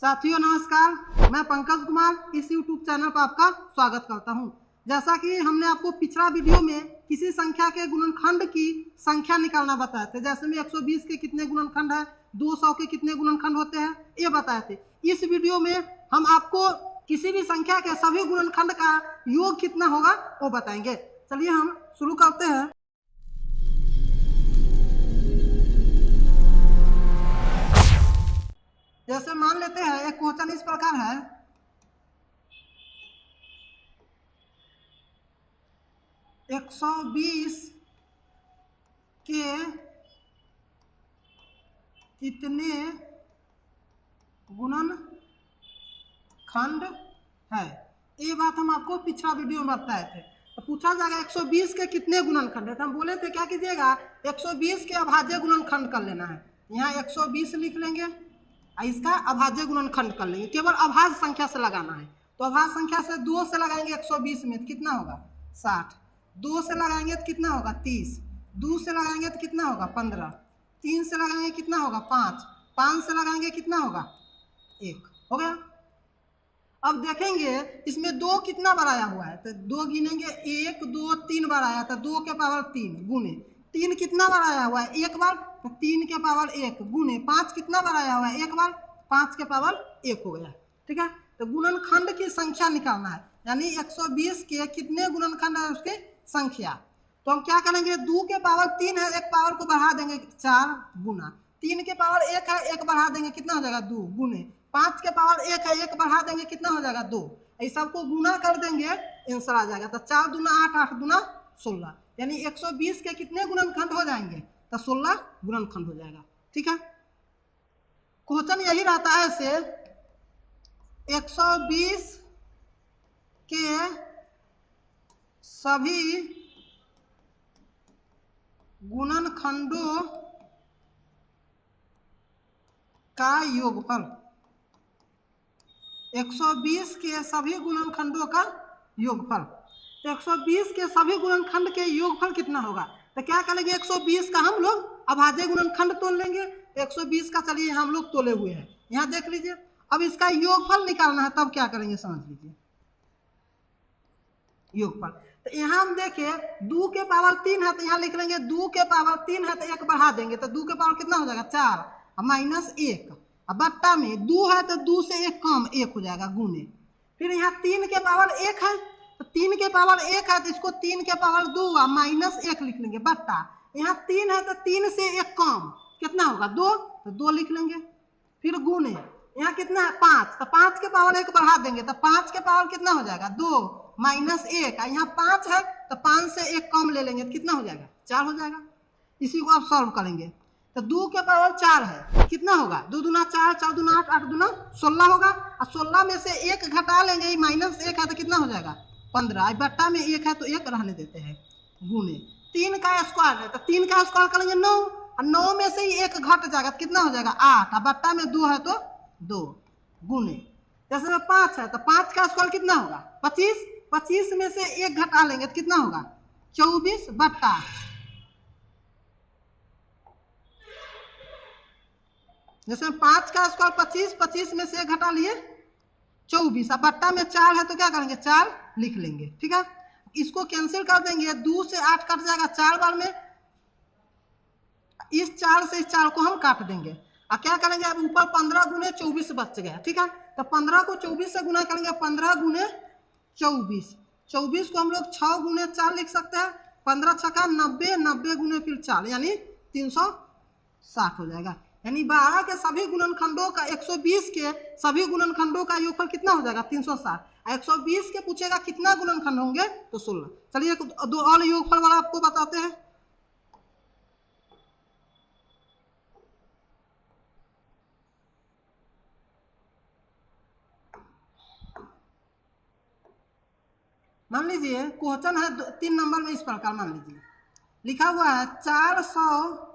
साथियों नमस्कार, मैं पंकज कुमार इस YouTube चैनल पर आपका स्वागत करता हूं। जैसा कि हमने आपको पिछला वीडियो में किसी संख्या के गुणनखंड की संख्या निकालना बताए थे, जैसे में 120 के कितने गुणनखंड है, 200 के कितने गुणनखंड होते हैं, ये बताए थे। इस वीडियो में हम आपको किसी भी संख्या के सभी गुणनखंड का योग कितना होगा वो बताएंगे। चलिए हम शुरू करते हैं। जैसे मान लेते हैं एक क्वेश्चन इस प्रकार है, एक 120 के कितने गुणनखंड है। ये बात हम आपको पिछला वीडियो में बताए थे। तो पूछा जाएगा 120 के कितने गुणनखंड है, तो हम बोले थे क्या कीजिएगा, 120 के अभाज्य गुणनखंड कर लेना है। यहाँ 120 लिख लेंगे और इसका अभाज्य गुणनखंड कर लेंगे। केवल अभाज्य संख्या से लगाना है। तो अभाज्य संख्या से 2 से लगाएंगे 120 में तो कितना होगा 60, 2 से लगाएंगे तो कितना होगा 30, 2 से लगाएंगे तो कितना होगा 15, 3 से लगाएंगे कितना होगा 5, 5 से लगाएंगे कितना होगा 1। हो गया। अब देखेंगे इसमें 2 कितना बार आया हुआ है, तो 2 गिनेंगे 1 2 3 बार आया था, 2 के पावर 3 गुने 3 कितना बार आया हुआ है 1 बार, तो 3 के पावर 1 गुने 5 कितना बार आया हुआ है 1 बार, 5 के पावर 1 हो गया। ठीक है, तो गुणनखंड की संख्या निकालना है, यानी 120 के कितने गुणनखंड है उसकी संख्या। तो हम क्या करेंगे, 2 के पावर 3 है, एक पावर को बढ़ा देंगे 4 गुना, 3 के पावर 1 है, एक बढ़ा देंगे कितना हो जाएगा 2 गुने, 5 के पावर 1 है, एक बढ़ा देंगे कितना हो जाएगा 2। इस सबको गुना कर देंगे आंसर आ जाएगा। तो 4 दूना 8, 8 दूना 16, यानी 120 के कितने गुणनखंड हो जाएंगे, तो 16 गुणनखंड हो जाएगा। ठीक है, क्वेश्चन यही रहता है। ऐसे 120 के सभी गुणनखंडों का योगफल, 120 के सभी गुणनखंडों का योगफल। तो 120 के सभी गुणनखंड के योगफल कितना होगा, तो क्या करेंगे 120 का हम लोग अभाज्य गुणनखंड तोल लेंगे। 120 का चलिए हम लोग तोले हुए हैं, यहाँ देख लीजिए। अब इसका योगफल निकालना है, तब क्या करेंगे समझ लीजिए। योगफल, तो यहाँ हम देखें 2 के पावर 3 है, तो यहाँ लिख लेंगे 2 के पावर 3 है, तो 1 बढ़ा देंगे, तो 2 के पावर कितना हो जाएगा 4 और माइनस 1, अब बट्टा में 2 है तो 2 से 1 कम 1 हो जाएगा गुने। फिर यहाँ 3 के पावर 1 है, तो 3 के पावर 1 है, तो इसको 3 के पावर 2 और माइनस 1 लिख लेंगे बट्टा। यहाँ 3 है तो 3 से 1 कम कितना होगा 2, तो 2 लिख लेंगे। फिर गुने, यहाँ कितना है 5, तो 5 के पावर 1 बढ़ा देंगे, तो 5 के पावर कितना हो जाएगा 2 माइनस 1, यहाँ 5 है तो 5 से 1 कम ले लेंगे तो कितना हो जाएगा 4 हो जाएगा। इसी को आप सॉल्व करेंगे, तो 2 के पावर 4 है, कितना होगा 2 दूना 4, 4 दूना 8, 8 दूना 16 होगा, और 16 में से 1 घटा लेंगे, माइनस 1 है तो कितना हो जाएगा 15, बट्टा में 1 है तो 1 रहने देते हैं गुने 3 का स्क्वायर है, तो 3 का स्क्वायर करेंगे 9, और 9 में से ही 1 घट जाएगा तो कितना हो जाएगा 8, और बट्टा में 2 है तो 2 गुने, जैसे में 5 है तो 5 का स्क्वायर कितना होगा 25, 25 में से 1 घटा लेंगे तो कितना होगा 24 बट्टा, जैसे 5 का स्क्वायर 25, 25 में से 1 घटा लिए 24, अब बट्टा में 4 है तो क्या करेंगे 4 लिख लेंगे। ठीक है, इसको कैंसिल कर देंगे, 2 से 8 कट जाएगा 4 बार में, इस 4 से इस 4 को हम काट देंगे, और क्या करेंगे अब ऊपर 15 गुने 24 बच गया। ठीक है, तो 15 को 24 से गुना करेंगे, 15 गुने 24, 24 को हम लोग 6 गुने 4 लिख सकते हैं, 15 छक्का 90, 90 गुने फिर 4 यानी 360 हो जाएगा। यानी 12 के सभी गुणनखंडों का 120 के सभी गुणनखंडों का योगफल कितना हो जाएगा 360, 120 के पूछेगा कितना गुणनखंड होंगे तो 16। चलिए 2 और योगफल वाला आपको बताते हैं। मान लीजिए क्वेश्चन है 3 नंबर में इस प्रकार, मान लीजिए लिखा हुआ है 400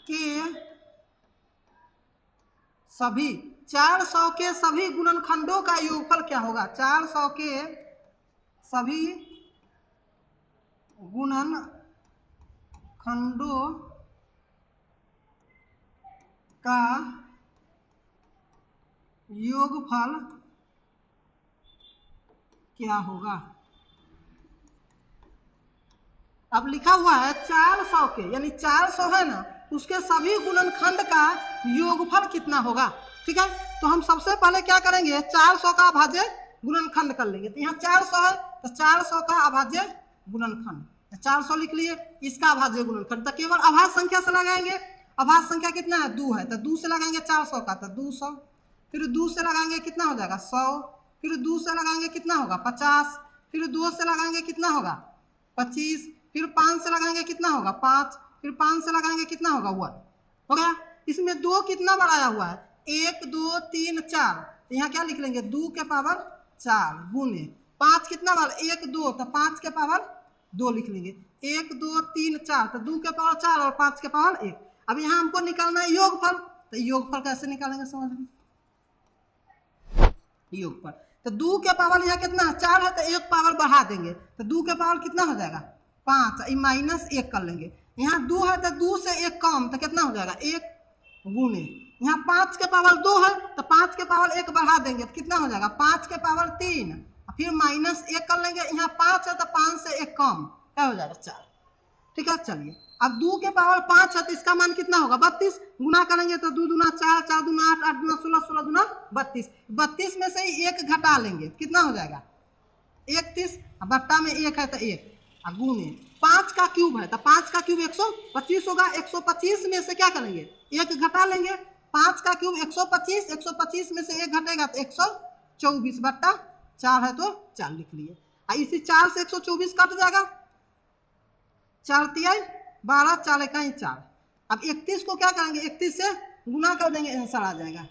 के सभी 400 के सभी गुणनखंडों का योगफल क्या होगा, 400 के सभी गुणनखंडों का योगफल क्या होगा। अब लिखा हुआ है 400 के, यानी 400 है ना, उसके सभी गुणनखंड का योगफल कितना होगा। ठीक है, तो हम सबसे पहले क्या करेंगे, 400 का अभाज्य गुणनखंड कर लेंगे। तो यहाँ 400 है तो 400 का अभाज्य गुणनखंड 400 लिख लिए, इसका अभाज्य गुणनखंड तो केवल अभाज्य संख्या से लगाएंगे। अभाज्य संख्या कितना है, 2 है, तो 2 से लगाएंगे 400 का तो 200, फिर 2 से लगाएंगे कितना हो जाएगा 100, फिर 2 से लगाएंगे कितना होगा 50, फिर 2 से लगाएंगे कितना होगा 25, फिर 5 से लगाएंगे कितना होगा 5, फिर 5 से लगाएंगे कितना होगा 1। हो गया। इसमें 2 कितना बार आया हुआ है, 1 2 3 4, तो यहाँ क्या लिख लेंगे 2 के पावर 4 गुने 5 कितना बार 1 2, तो 5 के पावर 2 लिख लेंगे, 1 2 3 4, तो 2 के पावर 4 और 5 के पावर 1। अब यहाँ हमको निकालना है योगफल, तो योगफल कैसे निकालेंगे समझ में, योगफल तो 2 के पावर यहाँ कितना है 4 है, तो 1 पावर बढ़ा देंगे, तो 2 के पावर कितना हो जाएगा 5, माइनस 1 कर लेंगे। यहाँ 2 है तो 2 से 1 कम, तो कितना हो जाएगा 1 गुने, यहाँ 5 के पावर 2 है तो 5 के पावर 1 बढ़ा देंगे तो कितना हो जाएगा 5 के पावर 3, फिर माइनस 1 कर लेंगे। यहाँ 5 है तो 5 से 1 कम, क्या हो जाएगा 4। ठीक है, चलिए अब 2 के पावर 5 है तो इसका मान कितना होगा 32, गुना करेंगे तो 2 दूना 4, 4 दूना 8, 8 दूना 16, 16 दूना 32, 32 में से ही 1 घटा लेंगे, कितना हो जाएगा 31, बट्टा में 1 है तो 1, गुने 5 का क्यूब है तो 5 का क्यूब 125 होगा, 125 में से क्या करेंगे 1 घटा लेंगे, 5 का क्यूब 125, 125 में से 1 घटेगा तो 124 बट्टा 4 है तो 4 लिख लिए। इसी 4 से 124 कट जाएगा, 4 तिहाई 12, 4 इकाई 4। अब 31 को क्या करेंगे 31 से गुना कर देंगे, आंसर आ जाएगा।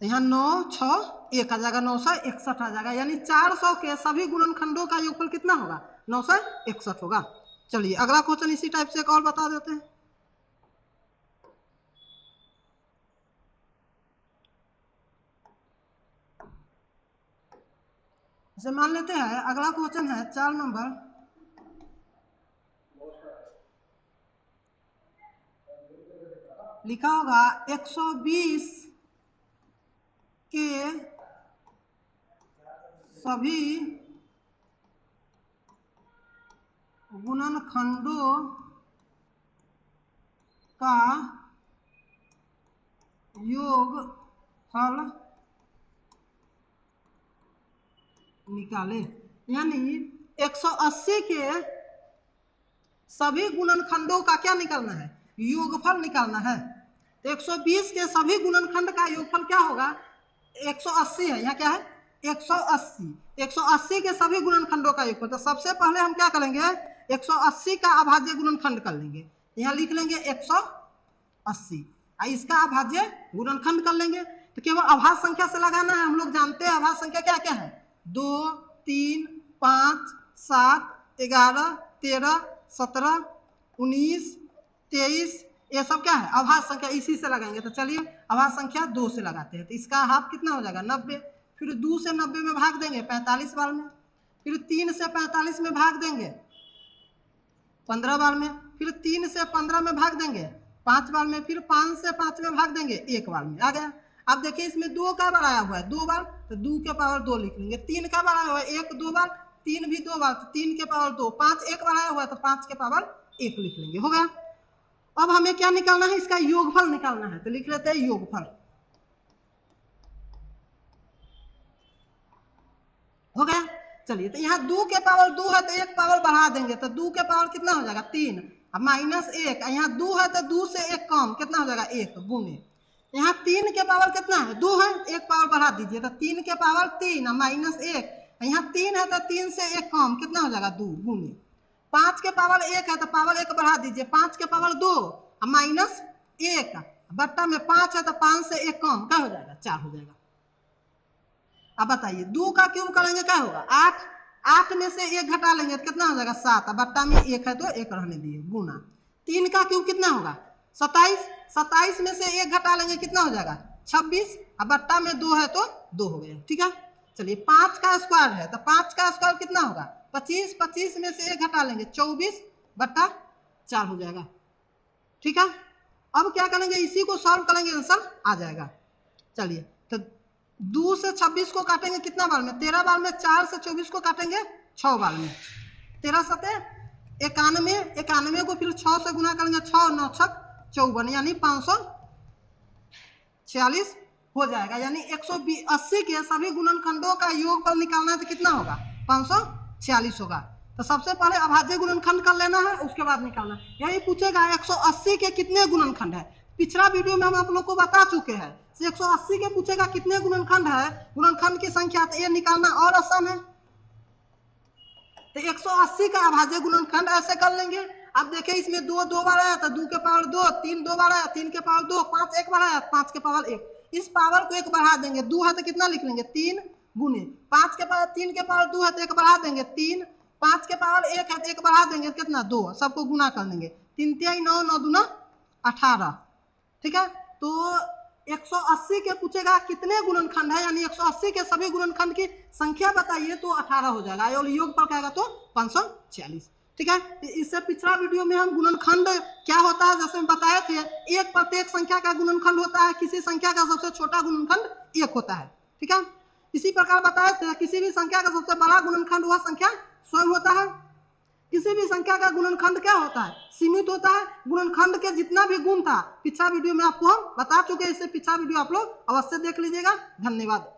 यहाँ 9 6 1 आ जाएगा, 961 आ जाएगा, यानी 400 के सभी गुणनखंडों का योगफल कितना होगा 961 होगा। चलिए अगला क्वेश्चन इसी टाइप से एक और बता देते हैं। जैसे मान लेते हैं अगला क्वेश्चन है 4 नंबर, लिखा होगा 120 के सभी गुणनखंडों का योगफल निकाले, यानी 180 के सभी गुणनखंडों का क्या निकालना है योगफल निकालना है। तो 120 के सभी गुणनखंड का योगफल क्या होगा 180 है, यहाँ क्या है 180, 180 के सभी गुणनखंडों का योगफल। तो सबसे पहले हम क्या करेंगे 180 का अभाज्य गुणनखंड कर लेंगे, यहाँ लिख लेंगे 180, इसका अभाज्य गुणनखंड कर लेंगे। तो केवल अभाज्य संख्या से लगाना है, हम लोग जानते हैं अभाज्य संख्या क्या क्या है 2 3 5 7 11 13 17 19 23, ये सब क्या है अभाज्य संख्या, इसी से लगाएंगे। तो चलिए अभाज्य संख्या 2 से लगाते हैं, तो इसका हाफ कितना हो जाएगा 90, फिर 2 से 90 में भाग देंगे 45 बार में, फिर 3 से 45 में भाग देंगे 15 बार में, फिर 3 से 15 में भाग देंगे 5 बार में, फिर 5 से 5 में भाग देंगे 1 बार में। आ गया। अब देखिए इसमें 2 का बार आया हुआ है 2 बार, तो 2 के पावर 2 लिख लेंगे। 3 का बार आया हुआ है 1 2 बार, 3 भी 2 बार, तो 3 के पावर 2, 5 1 बार आया हुआ है तो 5 के पावर 1 लिख लेंगे। हो गया। अब हमें क्या निकालना है इसका योगफल निकालना है, तो लिख लेते हैं योगफल। हो गया। चलिए तो यहाँ 2 के पावर 2 है तो 1 पावर बढ़ा देंगे, तो 2 के पावर कितना हो जाएगा 3, अब माइनस 1, यहाँ 2 है तो 2 से 1 कम, कितना हो जाएगा 1 गुने, यहाँ 3 के पावर कितना है 2 है, 1 पावर बढ़ा दीजिए तो 3 के पावर 3 माइनस 1, यहाँ 3 है तो 3 से 1 कम, कितना हो जाएगा 2 गुने, 5 के पावर 1 है तो पावर 1 बढ़ा दीजिए, 5 के पावर 2 माइनस 1, बट्टा में 5 है तो 5 से 1 कम, क्या हो जाएगा 4 हो जाएगा। अब बताइए 2 का क्यूब करेंगे क्या होगा 8, 8 में से 1 घटा लेंगे तो कितना हो जाएगा 7, बट्टा में 1 है तो 1 रहने दिए, गुना 3 का क्यूब कितना होगा 27, 27 में से 1 घटा लेंगे कितना हो जाएगा 26, अब बट्टा में 2 है तो 2 हो गया। ठीक है। चलिए 5 का स्क्वायर है तो 5 का स्क्वायर कितना होगा 25, 25 में से 1 घटा लेंगे 24 बट्टा 4 हो जाएगा। ठीक है, अब क्या करेंगे, इसी को सॉल्व करेंगे, आंसर आ जाएगा। चलिए, तो 2 से 26 को काटेंगे कितना बार में, 13 बार में। 4 से 24 को काटेंगे 6 बार में। 13 सते 91, 91 को फिर 6 से गुना करेंगे, 6 9 छक 54, यानी 546 हो जाएगा। यानी 180 के सभी गुणनखंडों का योगफल निकालना है तो कितना होगा, 546 होगा। तो सबसे पहले अभाज्य गुणनखंड कर लेना है, उसके बाद निकालना। यही पूछेगा 180 के कितने गुणनखंड है। पिछला वीडियो में हम आप लोग को बता चुके हैं, 180 के पूछेगा कितने गुणनखंड है, गुणनखंड की संख्या, तो ये निकालना और आसान है। तो 180 का अभाज्य गुणनखंड ऐसे कर लेंगे। अब देखिए, इसमें 2 2 बार आया तो 2 के पावर 2, 3 2 बार आया 3 के पावर 2, 5 1 बार आया 5 के पावर 1। इस पावर को 1 बढ़ा देंगे, 2 है तो कितना लिख लेंगे, 3 गुने 5 के पावर 3 के पावर 2 है तो 1 बढ़ा देंगे 3, 5 के पावर 1 है तो 1 बढ़ा देंगे कितना, 2, सबको गुना कर देंगे, 3 3 9 9 दूना 18। ठीक है, तो 180 के पूछेगा कितने गुणनखंड है, यानी 180 के सभी गुणनखंड की संख्या बताइए, तो 18 हो जाएगा। और योगफल कहेगा तो 546। ठीक है, इससे पिछला वीडियो में हम गुणनखंड क्या होता है जैसे हम बताए थे, एक प्रत्येक संख्या का गुणनखंड होता है, किसी संख्या का सबसे छोटा गुणनखंड 1 होता है। ठीक है, इसी प्रकार बताए थे, किसी भी संख्या का सबसे बड़ा गुणनखंड वह संख्या स्वयं होता है। किसी भी संख्या का गुणनखंड क्या होता है, सीमित होता है। गुणनखंड के जितना भी गुण था पिछला वीडियो में आपको हम बता चुके हैं, इससे पिछला वीडियो आप लोग अवश्य देख लीजिएगा। धन्यवाद।